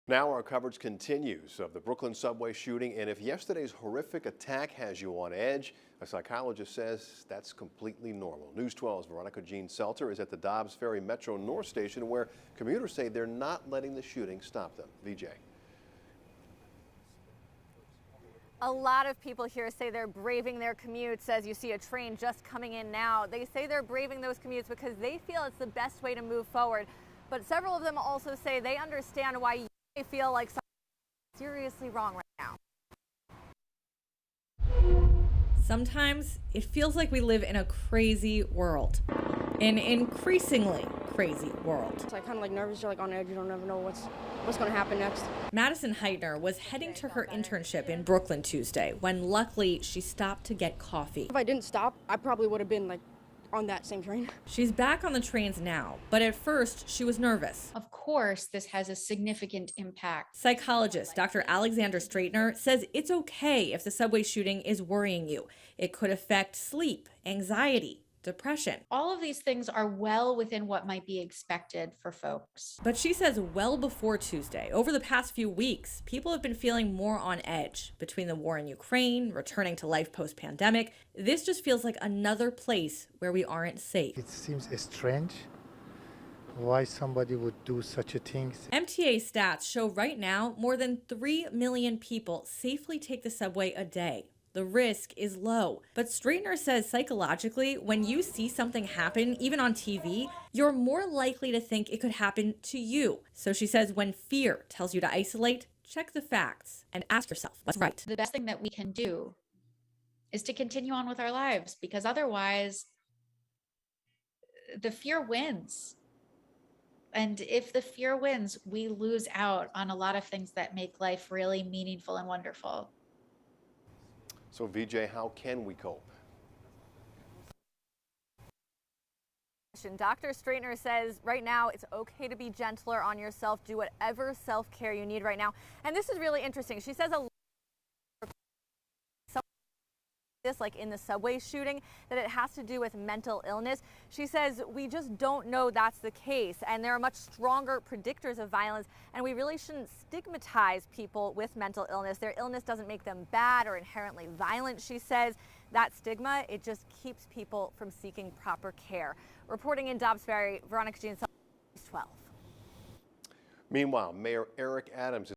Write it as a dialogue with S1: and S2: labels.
S1: Now our coverage continues of the Brooklyn subway shooting, and if yesterday's horrific attack has you on edge, a psychologist says that's completely normal. News 12's Veronica Jean Selter is at the Dobbs Ferry Metro North Station, where commuters say they're not letting the shooting stop them. VJ.
S2: A lot of people here say they're braving their commutes. As you see a train just coming in now, they say they're braving those commutes because they feel it's the best way to move forward. But several of them also say they understand why they feel like something's seriously wrong right now.
S3: Sometimes it feels like we live in a crazy world, an increasingly crazy world.
S4: It's like kind of like nervous, you're like on edge, you don't ever know what's going to happen next.
S3: Madison Heitner was heading to her internship in Brooklyn Tuesday when luckily she stopped to get coffee.
S4: If I didn't stop, I probably would have been like on that same train.
S3: She's back on the trains now, but at first she was nervous.
S5: Of course, this has a significant impact.
S3: Psychologist Dr. Alexandra Stratyner says it's okay if the subway shooting is worrying you. It could affect sleep, anxiety, depression.
S5: All of these things are well within what might be expected for folks.
S3: But she says well before Tuesday, over the past few weeks, people have been feeling more on edge. Between the war in Ukraine, returning to life post-pandemic, this just feels like another place where we aren't safe.
S6: It seems strange why somebody would do such a thing.
S3: MTA stats show right now more than 3 million people safely take the subway a day. The risk is low. But Stratyner says psychologically, when you see something happen, even on TV, you're more likely to think it could happen to you. So she says when fear tells you to isolate, check the facts and ask yourself what's right.
S5: The best thing that we can do is to continue on with our lives, because otherwise the fear wins. And if the fear wins, we lose out on a lot of things that make life really meaningful and wonderful.
S1: So VJ, how can we cope?
S2: Dr. Stratyner says right now it's okay to be gentler on yourself. Do whatever self-care you need right now. And this is really interesting. She says this, like in the subway shooting, that it has to do with mental illness. She says we just don't know that's the case, and there are much stronger predictors of violence, and we really shouldn't stigmatize people with mental illness. Their illness doesn't make them bad or inherently violent, she says. That stigma, it just keeps people from seeking proper care. Reporting in Dobbs Ferry, Veronica Jean, 12.
S1: Meanwhile, Mayor Eric Adams